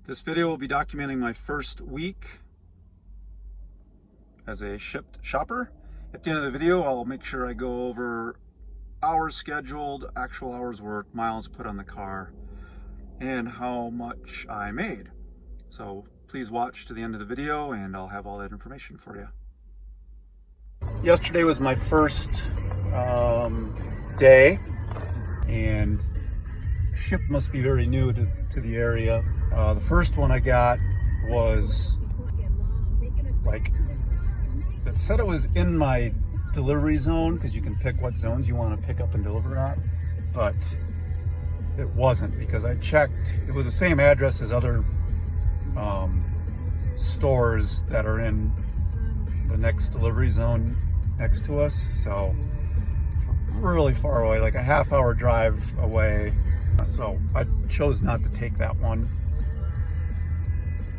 This video will be documenting my first week as a Shipt shopper. At the end of the video, I'll make sure I go over hours scheduled, actual hours worked, miles put on the car, and how much I made. So please watch to the end of the video and I'll have all that information for you. Yesterday was my first day, and Shipt must be very new to the area. The first one I got was like, it said it was in my delivery zone because you can pick what zones you want to pick up and deliver at, but it wasn't, because I checked. It was the same address as other stores that are in the next delivery zone next to us, so really far away, like a half-hour drive away. So I chose not to take that one.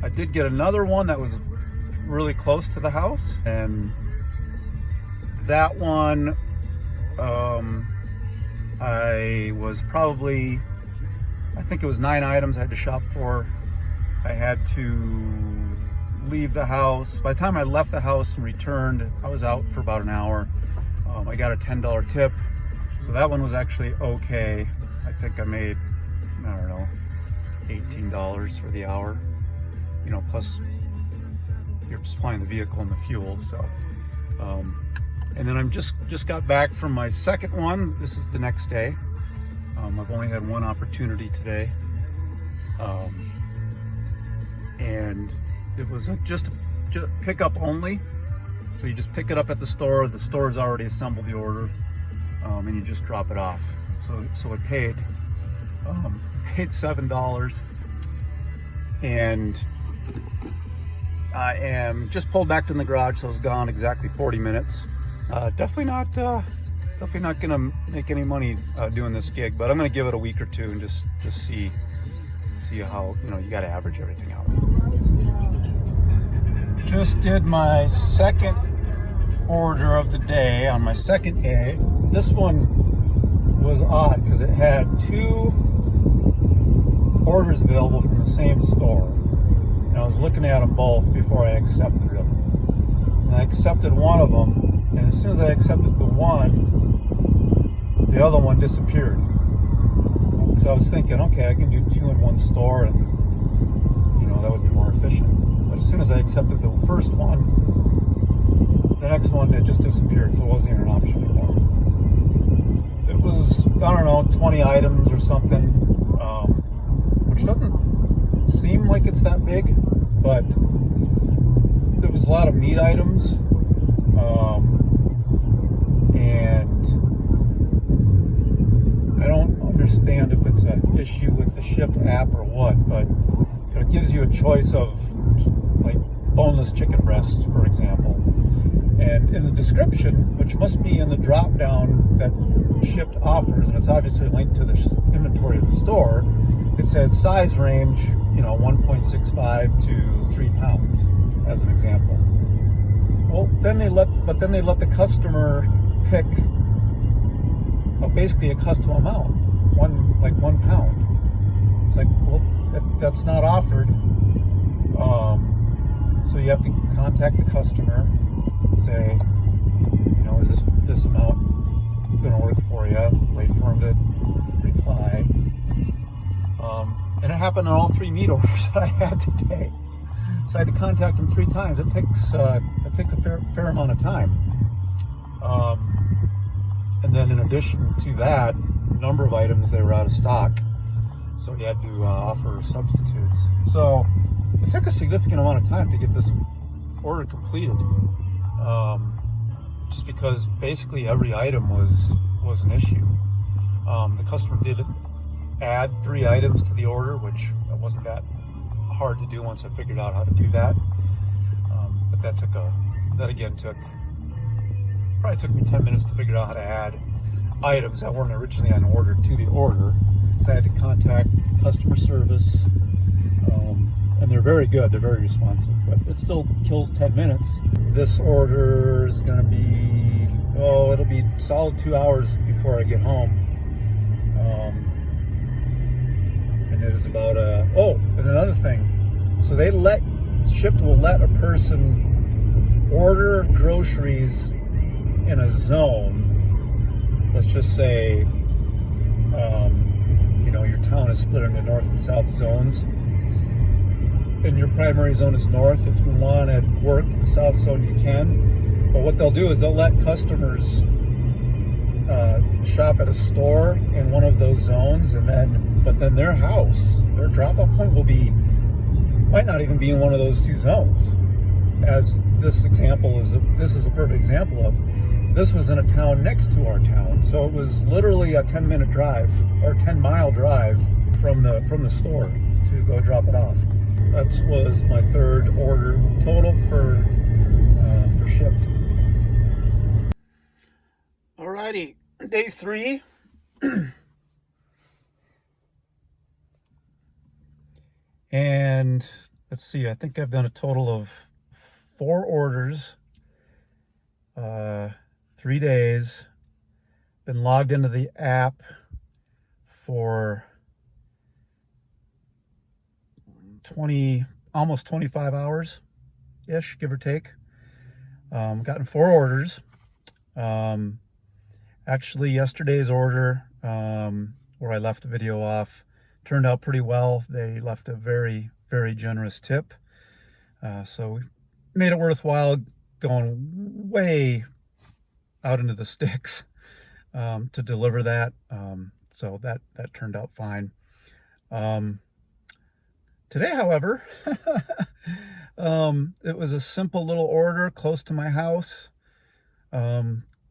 I did get another one that was really close to the house, and that one I was probably, I think it was 9 items I had to shop for. I had to leave the house. By the time I left the house and returned, I was out for about an hour. I got a $10 tip, so that one was actually okay. I think I made, I don't know, $18 for the hour, you know, plus you're supplying the vehicle and the fuel. So and then I'm just got back from my second one. This is the next day. I've only had one opportunity today, and it was just pick up only. So you just pick it up at the store's already assembled the order, and you just drop it off. So it paid $7, and I am just pulled back to the garage, so I was gone exactly 40 minutes. Definitely not gonna make any money doing this gig, but I'm gonna give it a week or two and just see how, you know, you got to average everything out. Just did my second order of the day on my second day. This one was odd because it had 2 orders available from the same store, and I was looking at them both before I accepted them. And I accepted one of them, and as soon as I accepted the one, the other one disappeared. So I was thinking, okay, I can do 2 in one store, and you know, that would be more efficient. But as soon as I accepted the first one, the next one, it just disappeared, so it wasn't even an option anymore. It was, I don't know, 20 items or something, which doesn't seem like it's that big, but there was a lot of meat items, and I don't understand if it's an issue with the Shipt app or what, but you know, it gives you a choice of like boneless chicken breasts, for example. And in the description, which must be in the drop down that Shipt offers, and it's obviously linked to the inventory of the store, it says size range, you know, 1.65 to 3 pounds, as an example. Well, then they let the customer pick basically a custom amount, 1 pound. It's like, well, that's not offered. So you have to contact the customer, say, you know, is this amount going to work for you? Wait for him to reply. And it happened on all 3 meat orders that I had today. So I had to contact him 3 times. It takes a fair amount of time. And then in addition to that, a number of items, they were out of stock, so he had to offer substitutes. So it took a significant amount of time to get this order completed, just because basically every item was an issue. The customer did add 3 items to the order, which wasn't that hard to do once I figured out how to do that. But that probably took me 10 minutes to figure out how to add items that weren't originally on order to the order. So I had to contact customer service, and they're very good, they're very responsive, but it still kills 10 minutes. This order is going to be, it'll be solid 2 hours before I get home. And it is about and another thing, So Shipt will let a person order groceries in a zone. Let's just say, your town is split into north and south zones. And your primary zone is north. If you want to work the south zone, you can. But what they'll do is they'll let customers shop at a store in one of those zones, but then their house, their drop-off point might not even be in one of those two zones. As this example is a perfect example of. This was in a town next to our town, so it was literally a 10-minute drive or 10-mile drive from the store to go drop it off. That was my third order total for Shipt. Alrighty, day 3. And let's see, I think I've done a total of 4 orders. 3 days. Been logged into the app for almost 25 hours ish, give or take. Gotten 4 orders. Actually, yesterday's order, where I left the video off, turned out pretty well. They left a very, very generous tip. So we made it worthwhile going way out into the sticks to deliver that. So that turned out fine. Today, however, it was a simple little order close to my house.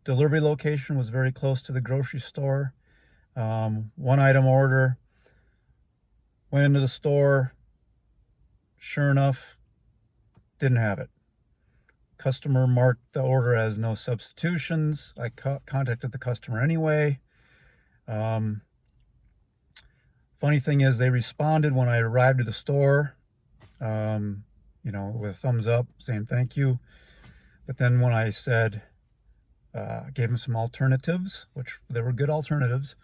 Delivery location was very close to the grocery store. 1 item order. Went into the store. Sure enough, didn't have it. Customer marked the order as no substitutions. I contacted the customer anyway. Funny thing is, they responded when I arrived at the store, with a thumbs up saying thank you. But then when I said, gave them some alternatives, which they were good alternatives,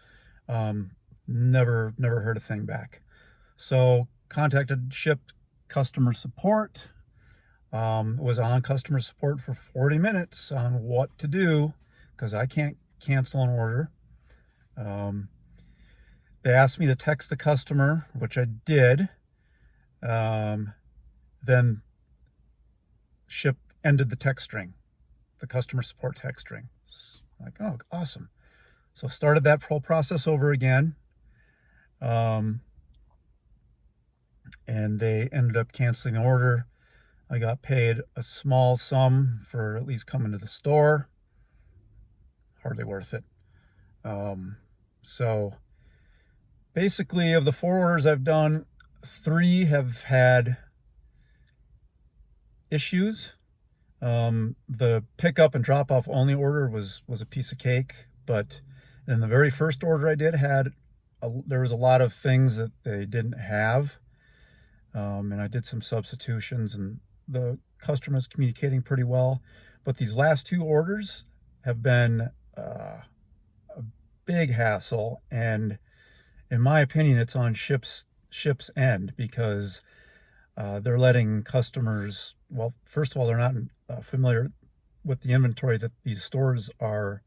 never heard a thing back. So contacted Shipt customer support. Was on customer support for 40 minutes on what to do because I can't cancel an order. They asked me to text the customer, which I did. Then Shipt ended the text string, the customer support text string. Like, oh, awesome. So started that whole process over again. And they ended up canceling the order. I got paid a small sum for at least coming to the store. Hardly worth it. So basically, of the 4 orders I've done, 3 have had issues. The pickup and drop off only order was a piece of cake, but in the very first order I did there was a lot of things that they didn't have. And I did some substitutions, and the customer's communicating pretty well. But these last 2 orders have been a big hassle, and in my opinion, it's on Shipt's end because they're letting customers, well, first of all, they're not familiar with the inventory that these stores are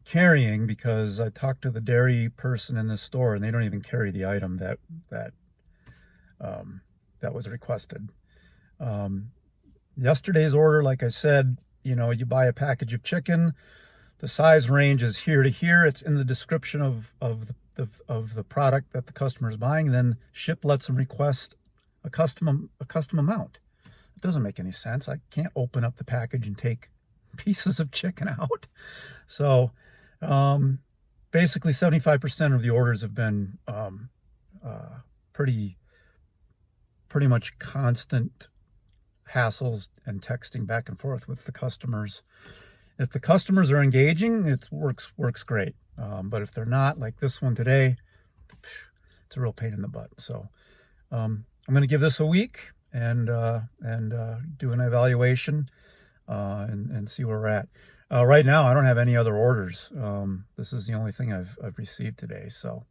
carrying, because I talked to the dairy person in this store and they don't even carry the item that was requested. Yesterday's order, like I said, you buy a package of chicken, the size range is here to here. It's in the description of the product that the customer is buying. And then Shipt lets them request a custom amount. It doesn't make any sense. I can't open up the package and take pieces of chicken out. So basically 75% of the orders have been pretty much constant hassles and texting back and forth with the customers. If the customers are engaging, it works great. But if they're not, like this one today, it's a real pain in the butt. So I'm going to give this a week and do an evaluation and see where we're at. Right now, I don't have any other orders. This is the only thing I've received today. So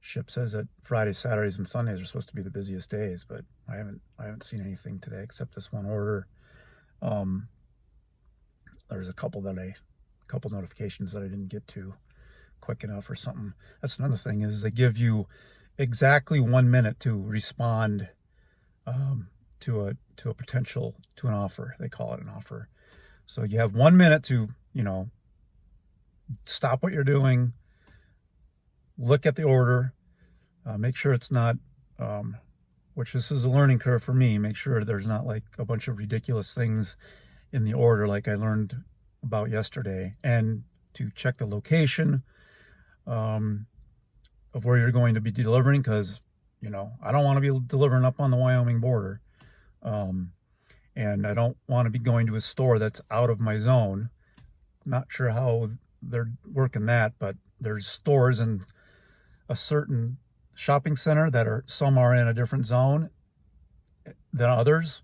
Shipt says that Fridays, Saturdays, and Sundays are supposed to be the busiest days, but I haven't seen anything today except this one order. There's a couple notifications that I didn't get to quick enough or something. That's another thing, is they give you exactly 1 minute to respond to an offer. They call it an offer. So you have 1 minute to, stop what you're doing, look at the order, make sure it's not, which this is a learning curve for me, make sure there's not like a bunch of ridiculous things in the order like I learned about yesterday, and to check the location of where you're going to be delivering, because I don't want to be delivering up on the Wyoming border, and I don't want to be going to a store that's out of my zone. Not sure how they're working that, but there's stores in a certain shopping center that some are in a different zone than others.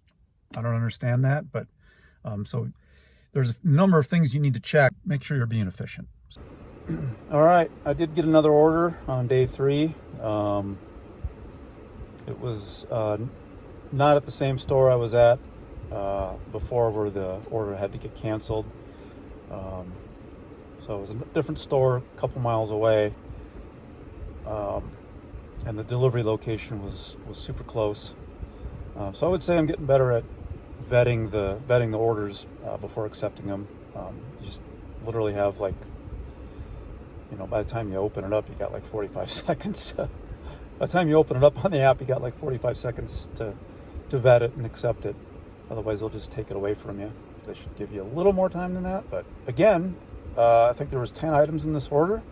I don't understand that, but so there's a number of things you need to check. Make sure you're being efficient. All right, I did get another order on day 3. It was not at the same store I was at before, where the order had to get canceled. So it was a different store a couple miles away, and the delivery location was super close. So I would say I'm getting better at vetting the orders before accepting them. You just literally have by the time you open it up, you got like 45 seconds. By the time you open it up on the app, you got like 45 seconds to vet it and accept it. Otherwise, they'll just take it away from you. They should give you a little more time than that. But again, I think there was 10 items in this order,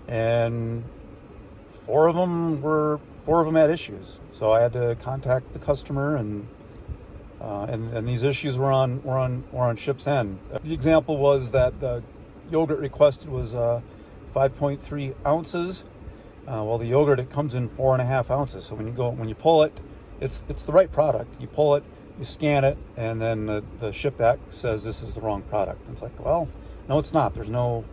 and four of them had issues. So I had to contact the customer, and these issues were on Shipt's end. The example was that the yogurt requested was 5.3 ounces. Well, the yogurt, it comes in 4.5 ounces. So when you pull it, it's the right product. You pull it, you scan it, and then the Shipt app says this is the wrong product. And it's like, well, no, it's not. There's no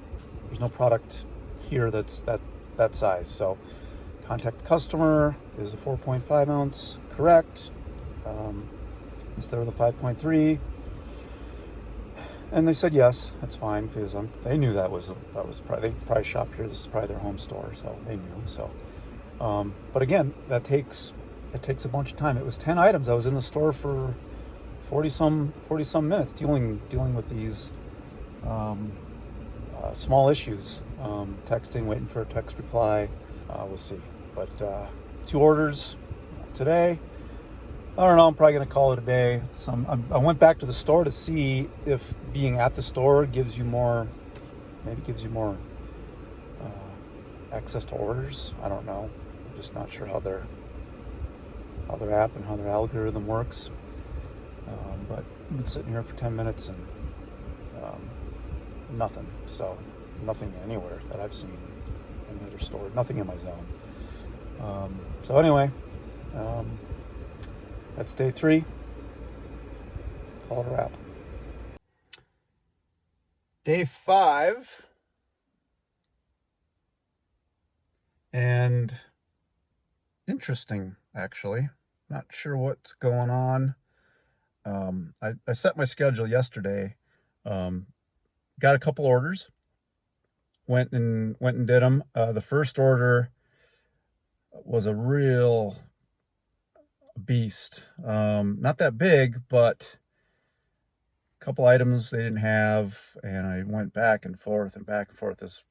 product here that's that size. So contact the customer. Is a 4.5 ounce correct instead of the 5.3? And they said yes, that's fine, because they knew that was probably, they probably shop here. This is probably their home store, so they knew. So, but again, it takes a bunch of time. It was 10 items. I was in the store for 40 some minutes dealing with these small issues. Texting, waiting for a text reply. We'll see. But 2 orders today. I don't know, I'm probably going to call it a day. I went back to the store to see if being at the store gives you more access to orders. I don't know. I'm just not sure how their app and how their algorithm works. But I've been sitting here for 10 minutes and nothing. So nothing anywhere that I've seen in any other store. Nothing in my zone. So anyway, that's day 3. Call it a wrap. Day 5. And interesting, actually. Not sure what's going on. I set my schedule yesterday. Got a couple orders. Went and did them. The first order was a real beast. Not that big, but a couple items they didn't have, and I went back and forth. This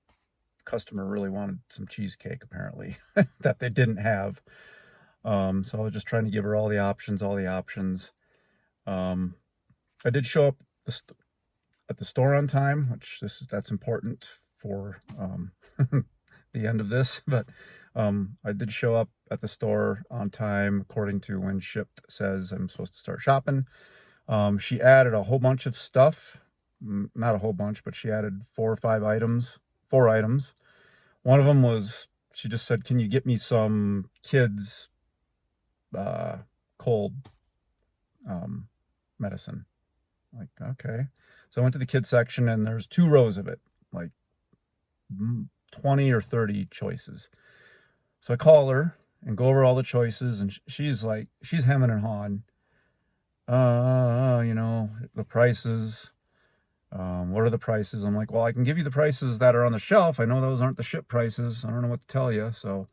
customer really wanted some cheesecake, apparently, that they didn't have. So I was just trying to give her all the options. I did show up at the store on time, which that's important for the end of this, but I did show up at the store on time according to when Shipt says I'm supposed to start shopping. She added a whole bunch of stuff. Not a whole bunch, but she added 4 items. One of them was, she just said, can you get me some kids cold medicine? Like, okay. So I went to the kids section, and there's 2 rows of it, like 20 or 30 choices. So I call her and go over all the choices, and she's like, she's hemming and hawing. You know, the prices. What are the prices? I'm like, well, I can give you the prices that are on the shelf. I know those aren't the ship prices. I don't know what to tell you. So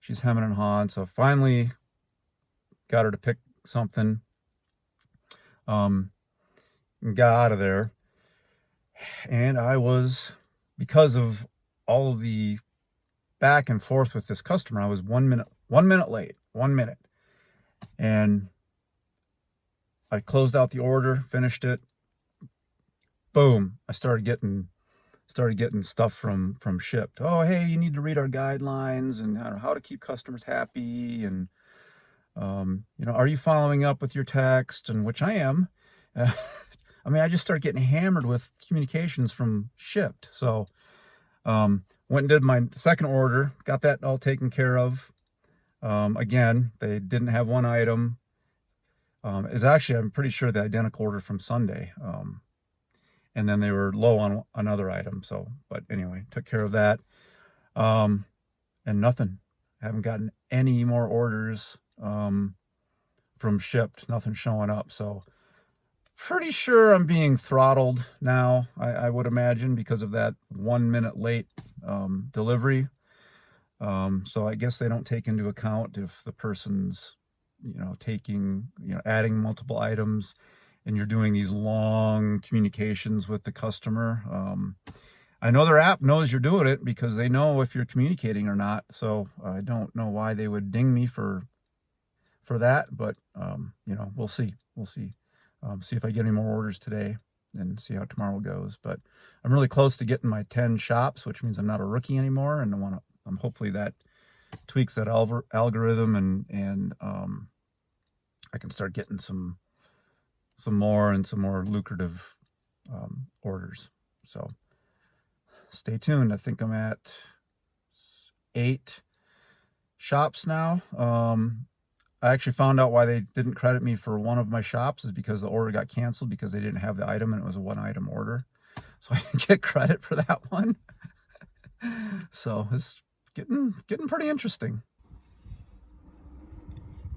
she's hemming and hawing. So finally got her to pick something. And got out of there. And I was, because of all of the back and forth with this customer, I was 1 minute late, 1 minute. And I closed out the order, finished it. Boom, I started getting stuff from Shipt. Oh, hey, you need to read our guidelines and how to keep customers happy, and you know, are you following up with your text? And which I am. I mean, I just started getting hammered with communications from Shipt. So went and did my second order, got that all taken care of. Again, they didn't have one item. It's actually, I'm pretty sure, the identical order from Sunday. And then they were low on another item. So, but anyway, took care of that. And nothing. Haven't gotten any more orders from Shipt. Nothing showing up. So pretty sure I'm being throttled now, I would imagine, because of that 1 minute late delivery. So I guess they don't take into account if the person's, you know, adding multiple items, and you're doing these long communications with the customer. I know their app knows you're doing it because they know if you're communicating or not. So I don't know why they would ding me for that, but you know, we'll see. See if I get any more orders today and see how tomorrow goes. But I'm really close to getting my 10 shops, which means I'm not a rookie anymore, and hopefully that tweaks that algorithm, and I can start getting some more lucrative orders. So stay tuned. I think I'm at 8 shops now. I actually found out why they didn't credit me for one of my shops is because the order got canceled because they didn't have the item and it was a 1-item order. So I didn't get credit for that one. So it's getting pretty interesting.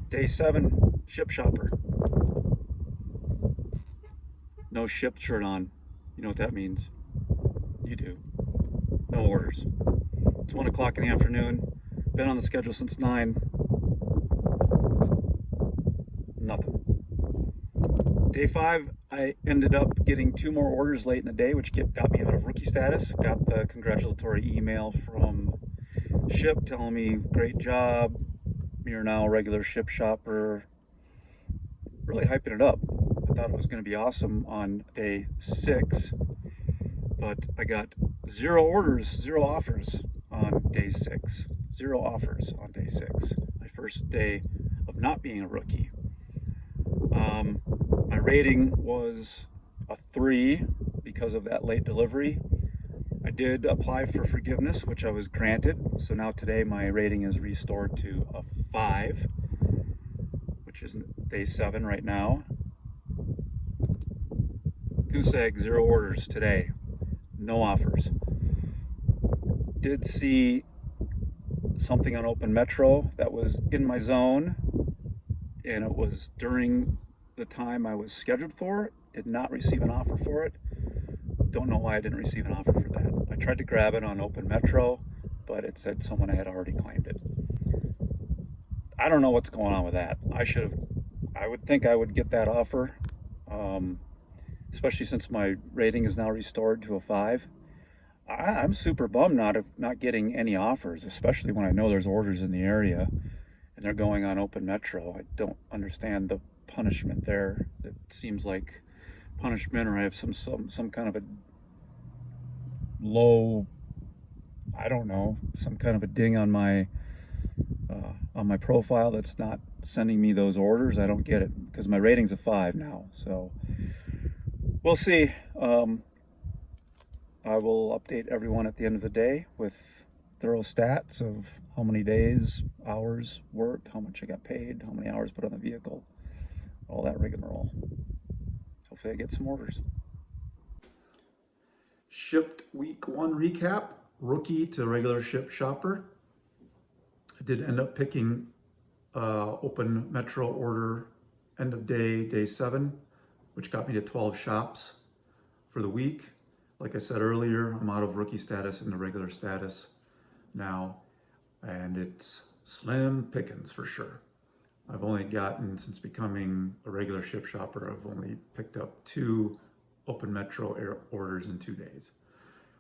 Day 7, Shipt Shopper. No Shipt shirt on. You know what that means? You do. No orders. It's 1 o'clock in the afternoon. Been on the schedule since 9. Nothing. Day 5, I ended up getting 2 more orders late in the day, which got me out of rookie status. Got the congratulatory email from Shipt telling me, great job, you're now a regular Shipt Shopper. Really hyping it up. I thought it was going to be awesome on day 6, but I got 0 orders, 0 offers on day 6. 0 offers on day 6. My first day of not being a rookie. My rating was a 3 because of that late delivery. I did apply for forgiveness, which I was granted. So now today my rating is restored to a 5, which is day 7 right now. Goose egg, 0 orders today. No offers. Did see something on Open Metro that was in my zone, and it was during the time I was scheduled for it. Did not receive an offer for it. Don't know why I didn't receive an offer for that. I tried to grab it on Open Metro, but it said someone had already claimed it. I don't know what's going on with that. I would think I would get that offer, especially since my rating is now restored to a 5. I'm super bummed not getting any offers, especially when I know there's orders in the area and they're going on Open Metro. I don't understand the punishment there. It seems like punishment, or I have some kind of a low, I don't know, some kind of a ding on my profile that's not sending me those orders. I don't get it because my rating's a 5 now. So we'll see. I will update everyone at the end of the day with thorough stats of how many days, hours worked, how much I got paid, how many hours put on the vehicle, all that rigmarole. Hopefully I get some orders. Shipt week 1 recap, rookie to regular Shipt Shopper. I Did end up picking open metro order end of day 7, which got me to 12 shops for the week. Like I said earlier, I'm out of rookie status into regular status now, and it's slim pickings for sure. I've only gotten, since becoming a regular Shipt Shopper, I've only picked up 2 open metro orders in 2 days.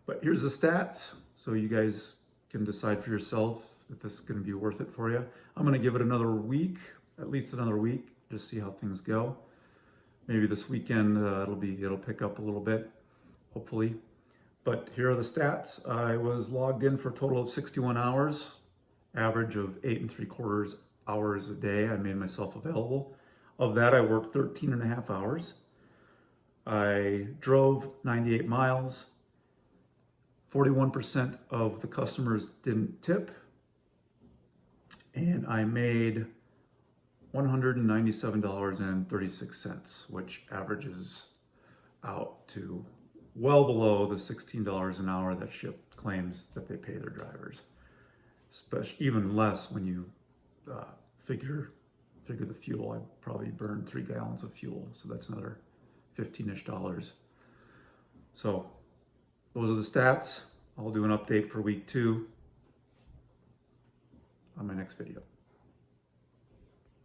But here's the stats, so you guys can decide for yourself if this is going to be worth it for you. I'm going to give it another week, at least another week, just see how things go. Maybe this weekend it'll pick up a little bit, hopefully. But here are the stats. I was logged in for a total of 61 hours, average of 8 3/4 hours a day. I made myself available. Of that, I worked 13.5 hours. I drove 98 miles. 41% of the customers didn't tip. And I made $197.36, which averages out to well below the $16 an hour that Shipt claims that they pay their drivers. Especially even less when you figure the fuel. I probably burned 3 gallons of fuel, so that's another $15-ish. So those are the stats. I'll do an update for week 2 on my next video.